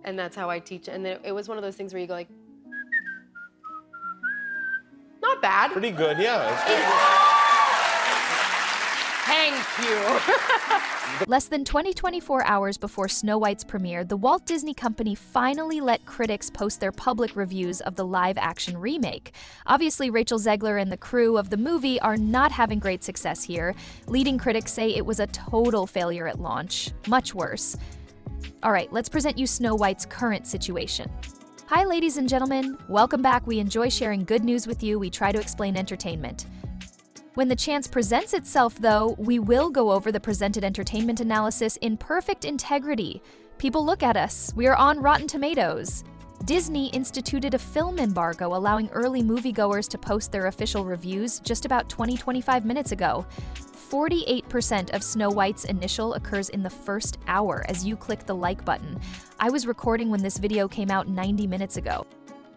And that's how I teach. And then it was one of those things where you go like, not bad. Pretty good, yeah. It's good. Thank you. Less than 24 hours before Snow White's premiere, the Walt Disney Company finally let critics post their public reviews of the live-action remake. Obviously, Rachel Zegler and the crew of the movie are not having great success here. Leading critics say it was a total failure at launch. Much worse. All right, let's present you Snow White's current situation. Hi, ladies and gentlemen. Welcome back. We enjoy sharing good news with you. We try to explain entertainment. When the chance presents itself, though, we will go over the presented entertainment analysis in perfect integrity. People look at us. We are on Rotten Tomatoes. Disney instituted a film embargo allowing early moviegoers to post their official reviews just about 25 minutes ago. 48% of Snow White's initial occurs in the first hour as you click the like button. I was recording when this video came out 90 minutes ago.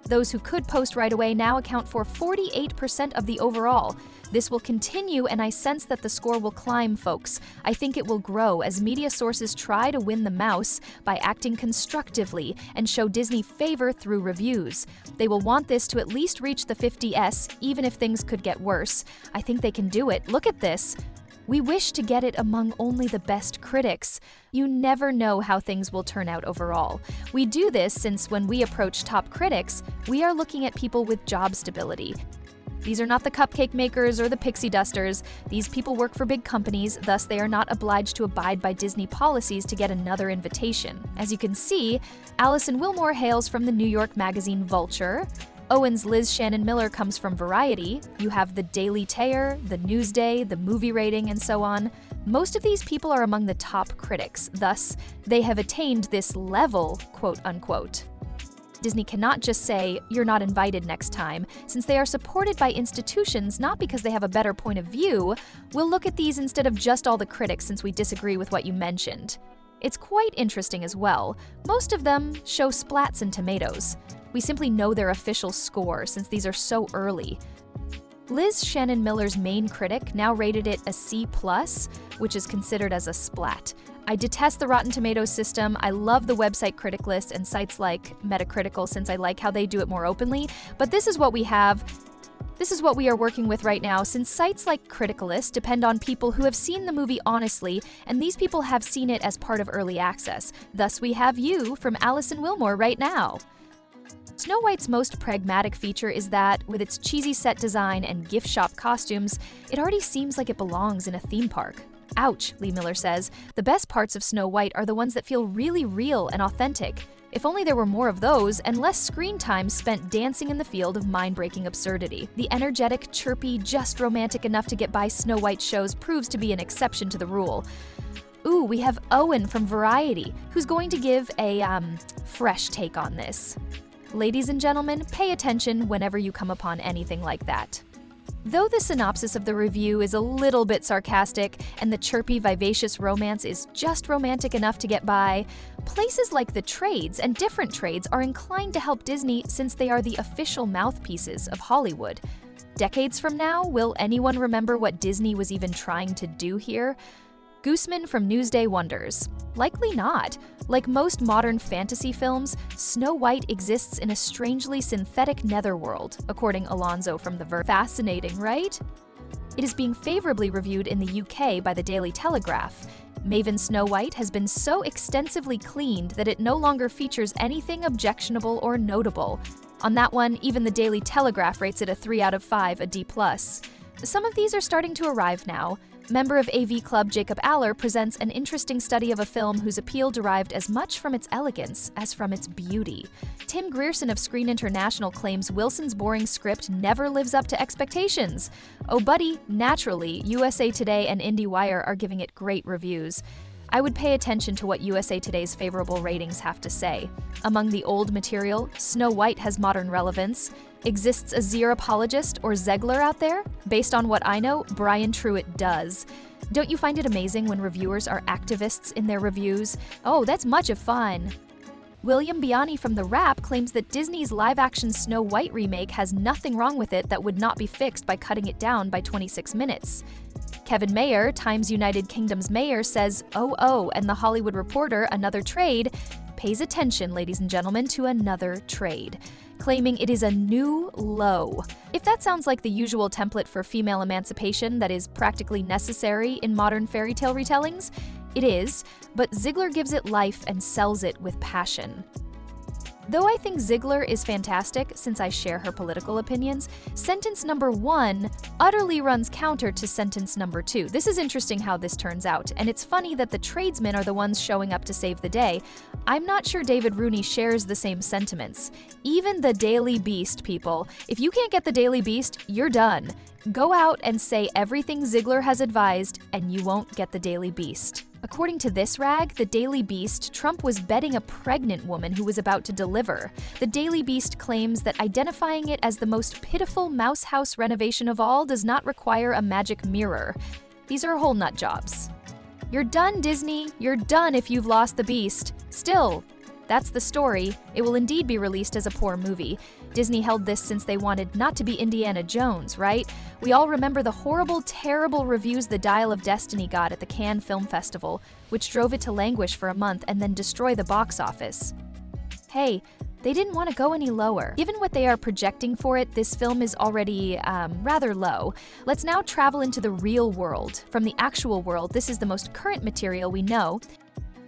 Those who could post right away now account for 48% of the overall. This will continue, and I sense that the score will climb, folks. I think it will grow as media sources try to win the mouse by acting constructively and show Disney favor through reviews. They will want this to at least reach the 50s, even if things could get worse. I think they can do it. Look at this. We wish to get it among only the best critics. You never know how things will turn out overall. We do this since when we approach top critics, we are looking at people with job stability. These are not the cupcake makers or the pixie dusters. These people work for big companies, thus they are not obliged to abide by Disney policies to get another invitation. As you can see, Alison Willmore hails from the New York magazine Vulture. Owen's Liz Shannon Miller comes from Variety. You have the Daily Tayer, the Newsday, the Movie Rating, and so on. Most of these people are among the top critics, thus, they have attained this level, quote unquote. Disney cannot just say, "You're not invited next time," since they are supported by institutions not because they have a better point of view. We'll look at these instead of just all the critics since we disagree with what you mentioned. It's quite interesting as well. Most of them show splats and tomatoes. We simply know their official score since these are so early. Liz Shannon Miller's main critic now rated it a C+, which is considered as a splat. I detest the Rotten Tomatoes system. I love the website critic list and sites like Metacritical since I like how they do it more openly, but this is what we have. This is what we are working with right now, since sites like Criticalist depend on people who have seen the movie honestly, and these people have seen it as part of early access. Thus, we have you from Alison Willmore right now. Snow White's most pragmatic feature is that, with its cheesy set design and gift shop costumes, it already seems like it belongs in a theme park. Ouch, Lee Miller says. The best parts of Snow White are the ones that feel really real and authentic. If only there were more of those and less screen time spent dancing in the field of mind-breaking absurdity. The energetic, chirpy, just romantic enough to get by Snow White shows proves to be an exception to the rule. Ooh, we have Owen from Variety, who's going to give a, fresh take on this. Ladies and gentlemen, pay attention whenever you come upon anything like that. Though the synopsis of the review is a little bit sarcastic and the chirpy, vivacious romance is just romantic enough to get by, places like the trades and different trades are inclined to help Disney since they are the official mouthpieces of Hollywood. Decades from now, will anyone remember what Disney was even trying to do here? Gooseman from Newsday wonders. Likely not. Like most modern fantasy films, Snow White exists in a strangely synthetic netherworld, according Alonzo from The Verge. Fascinating, right? It is being favorably reviewed in the UK by the Daily Telegraph. Maven Snow White has been so extensively cleaned that it no longer features anything objectionable or notable. On that one, even the Daily Telegraph rates it a 3 out of 5, a D+. Some of these are starting to arrive now. Member of AV Club Jacob Aller presents an interesting study of a film whose appeal derived as much from its elegance as from its beauty. Tim Grierson of Screen International claims Wilson's boring script never lives up to expectations. Oh buddy, naturally, USA Today and IndieWire are giving it great reviews. I would pay attention to what USA Today's favorable ratings have to say. Among the old material, Snow White has modern relevance. Exists a Xeropologist or Zegler out there? Based on what I know, Brian Truitt does. Don't you find it amazing when reviewers are activists in their reviews? Oh, that's much of fun. William Biani from The Wrap claims that Disney's live-action Snow White remake has nothing wrong with it that would not be fixed by cutting it down by 26 minutes. Kevin Mayer, Times United Kingdom's mayor, says, oh, and The Hollywood Reporter, another trade, pays attention, ladies and gentlemen, to another trade, claiming it is a new low. If that sounds like the usual template for female emancipation that is practically necessary in modern fairy tale retellings, it is, but Zegler gives it life and sells it with passion. Though I think Zegler is fantastic since I share her political opinions, sentence number 1 utterly runs counter to sentence number 2. This is interesting how this turns out, and it's funny that the tradesmen are the ones showing up to save the day. I'm not sure David Rooney shares the same sentiments. Even the Daily Beast, people. If you can't get the Daily Beast, you're done. Go out and say everything Zegler has advised, and you won't get the Daily Beast. According to this rag, the Daily Beast, Trump was betting a pregnant woman who was about to deliver. The Daily Beast claims that identifying it as the most pitiful mouse house renovation of all does not require a magic mirror. These are whole nut jobs. You're done, Disney. You're done if you've lost the beast. Still, that's the story. It will indeed be released as a poor movie. Disney held this since they wanted not to be Indiana Jones, right? We all remember the horrible, terrible reviews The Dial of Destiny got at the Cannes Film Festival, which drove it to languish for a month and then destroy the box office. Hey, they didn't want to go any lower. Given what they are projecting for it, this film is already rather low. Let's now travel into the real world. From the actual world, this is the most current material we know.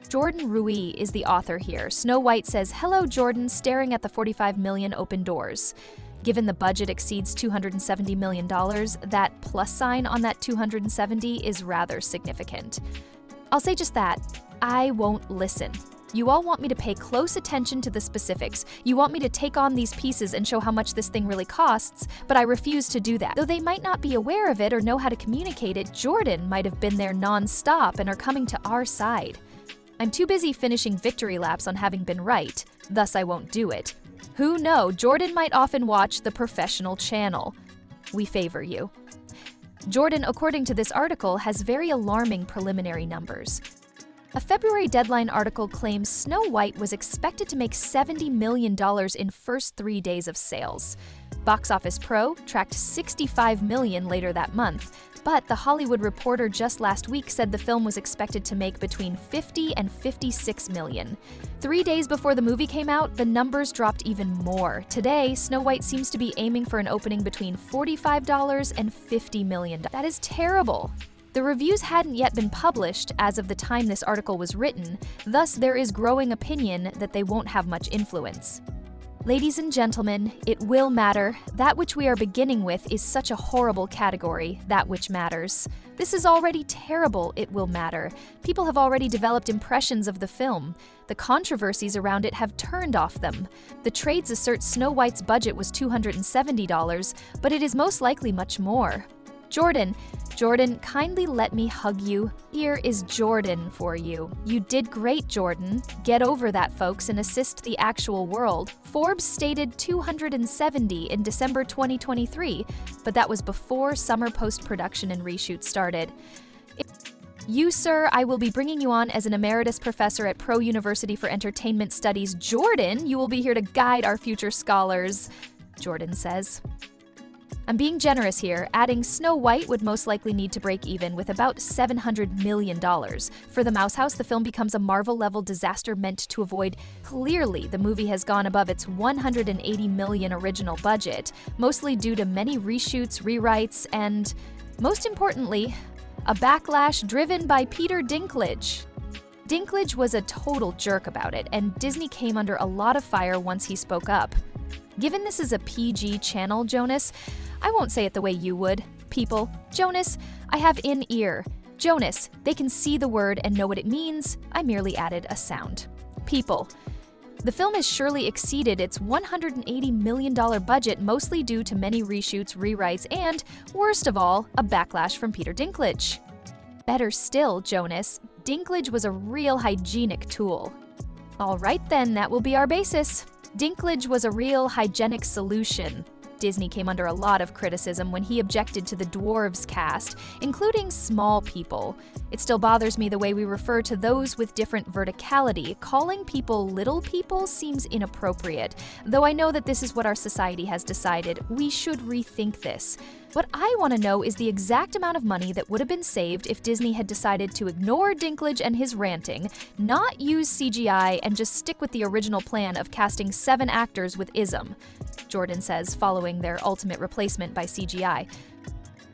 Jordan Rui is the author here. Snow White says, "Hello, Jordan," staring at the 45 million open doors. Given the budget exceeds $270 million, that plus sign on that 270 is rather significant. I'll say just that. I won't listen. You all want me to pay close attention to the specifics. You want me to take on these pieces and show how much this thing really costs, but I refuse to do that. Though they might not be aware of it or know how to communicate it, Jordan might have been there non-stop and are coming to our side. I'm too busy finishing victory laps on having been right, thus I won't do it. Who knows, Jordan might often watch the professional channel. We favor you. Jordan, according to this article, has very alarming preliminary numbers. A February Deadline article claims Snow White was expected to make $70 million in first 3 days of sales. Box Office Pro tracked $65 million later that month, but The Hollywood Reporter just last week said the film was expected to make between $50 and $56 million. 3 days before the movie came out, the numbers dropped even more. Today, Snow White seems to be aiming for an opening between $45 and $50 million. That is terrible. The reviews hadn't yet been published as of the time this article was written, thus there is growing opinion that they won't have much influence. Ladies and gentlemen, it will matter. That which we are beginning with is such a horrible category, that which matters. This is already terrible, it will matter. People have already developed impressions of the film. The controversies around it have turned off them. The trades assert Snow White's budget was $270, but it is most likely much more. Jordan, kindly let me hug you. Here is Jordan for you. You did great, Jordan. Get over that, folks, and assist the actual world. Forbes stated 270 in December 2023, but that was before summer post-production and reshoot started. You, sir, I will be bringing you on as an emeritus professor at Pro University for Entertainment Studies. Jordan, you will be here to guide our future scholars, Jordan says. I'm being generous here, adding Snow White would most likely need to break even with about $700 million. For the Mouse House, the film becomes a Marvel-level disaster meant to avoid. Clearly, the movie has gone above its $180 million original budget, mostly due to many reshoots, rewrites, and, most importantly, a backlash driven by Peter Dinklage. Dinklage was a total jerk about it, and Disney came under a lot of fire once he spoke up. Given this is a PG channel, Jonas, I won't say it the way you would. People, Jonas, I have in ear. Jonas, they can see the word and know what it means. I merely added a sound. People. The film has surely exceeded its $180 million budget, mostly due to many reshoots, rewrites, and, worst of all, a backlash from Peter Dinklage. Better still, Jonas, Dinklage was a real hygienic tool. All right then, that will be our basis. Dinklage was a real hygienic solution. Disney came under a lot of criticism when he objected to the dwarves cast, including small people. It still bothers me the way we refer to those with different verticality. Calling people little people seems inappropriate. Though I know that this is what our society has decided, we should rethink this. What I want to know is the exact amount of money that would have been saved if Disney had decided to ignore Dinklage and his ranting, not use CGI, and just stick with the original plan of casting 7 actors with ism, Jordan says, following their ultimate replacement by CGI.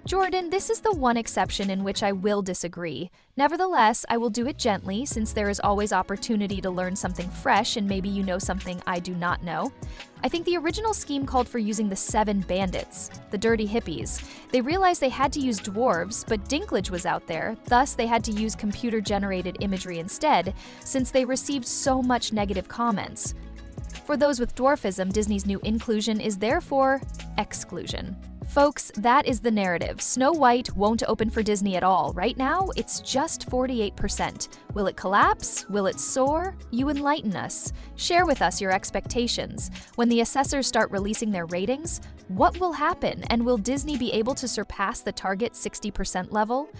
Jordan, this is the one exception in which I will disagree. Nevertheless, I will do it gently, since there is always opportunity to learn something fresh and maybe you know something I do not know. I think the original scheme called for using the 7 bandits, the dirty hippies. They realized they had to use dwarves, but Dinklage was out there, thus they had to use computer-generated imagery instead, since they received so much negative comments. For those with dwarfism, Disney's new inclusion is therefore exclusion. Folks, that is the narrative. Snow White won't open for Disney at all. Right now, it's just 48%. Will it collapse? Will it soar? You enlighten us. Share with us your expectations. When the assessors start releasing their ratings, what will happen? And will Disney be able to surpass the target 60% level?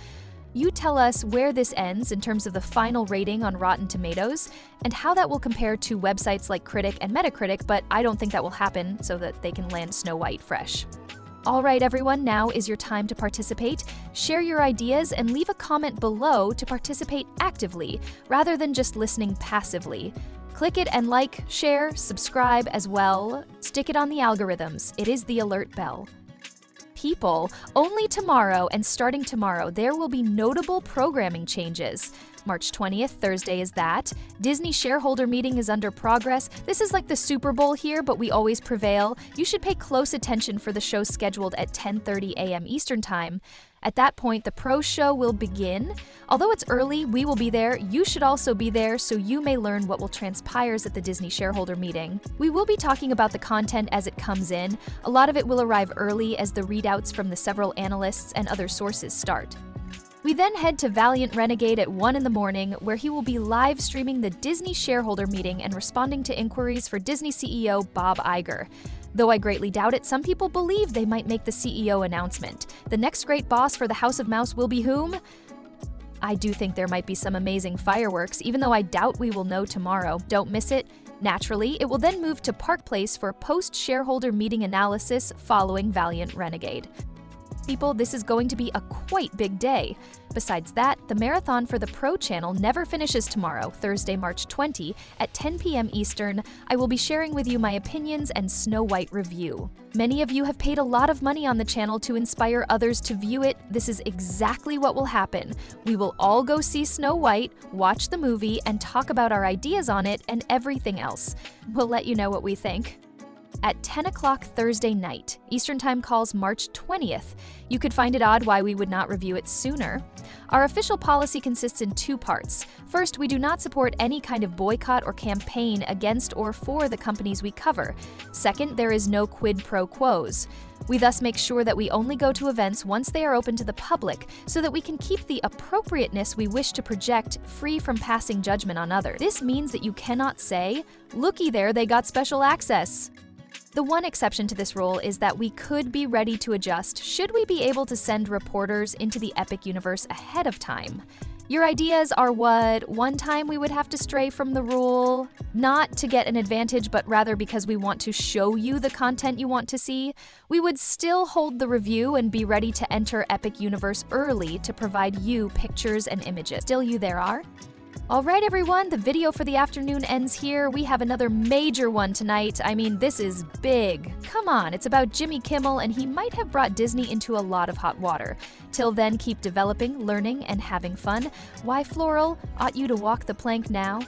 You tell us where this ends in terms of the final rating on Rotten Tomatoes, and how that will compare to websites like Critic and Metacritic, but I don't think that will happen so that they can land Snow White fresh. All right, everyone, now is your time to participate. Share your ideas and leave a comment below to participate actively, rather than just listening passively. Click it and like, share, subscribe as well. Stick it on the algorithms. It is the alert bell. People, only tomorrow and starting tomorrow, there will be notable programming changes. March 20th, Thursday is that. Disney shareholder meeting is under progress. This is like the Super Bowl here, but we always prevail. You should pay close attention for the show scheduled at 10:30 a.m. Eastern Time. At that point, the pro show will begin. Although it's early, we will be there. You should also be there so you may learn what will transpire at the Disney shareholder meeting. We will be talking about the content as it comes in. A lot of it will arrive early as the readouts from the several analysts and other sources start. We then head to Valiant Renegade at 1 in the morning, where he will be live streaming the Disney shareholder meeting and responding to inquiries for Disney CEO Bob Iger. Though I greatly doubt it, some people believe they might make the CEO announcement. The next great boss for the House of Mouse will be whom? I do think there might be some amazing fireworks, even though I doubt we will know tomorrow. Don't miss it. Naturally, it will then move to Park Place for post-shareholder meeting analysis following Valiant Renegade. People, this is going to be a quite big day. Besides that, the marathon for the Pro channel never finishes tomorrow, Thursday, March 20, at 10 p.m. Eastern. I will be sharing with you my opinions and Snow White review. Many of you have paid a lot of money on the channel to inspire others to view it. This is exactly what will happen. We will all go see Snow White, watch the movie, and talk about our ideas on it and everything else. We'll let you know what we think. At 10 o'clock Thursday night, Eastern Time calls March 20th. You could find it odd why we would not review it sooner. Our official policy consists in 2 parts. First, we do not support any kind of boycott or campaign against or for the companies we cover. Second, there is no quid pro quos. We thus make sure that we only go to events once they are open to the public, so that we can keep the appropriateness we wish to project free from passing judgment on others. This means that you cannot say, "Looky there, they got special access." The one exception to this rule is that we could be ready to adjust should we be able to send reporters into the Epic universe ahead of time. Your ideas are what one time we would have to stray from the rule, not to get an advantage, but rather because we want to show you the content you want to see. We would still hold the review and be ready to enter Epic universe early to provide you pictures and images. Still you there are? Alright everyone, the video for the afternoon ends here. We have another major one tonight. I mean, this is big. Come on, it's about Jimmy Kimmel, and he might have brought Disney into a lot of hot water. Till then, keep developing, learning, and having fun. Why, Floral, ought you to walk the plank now?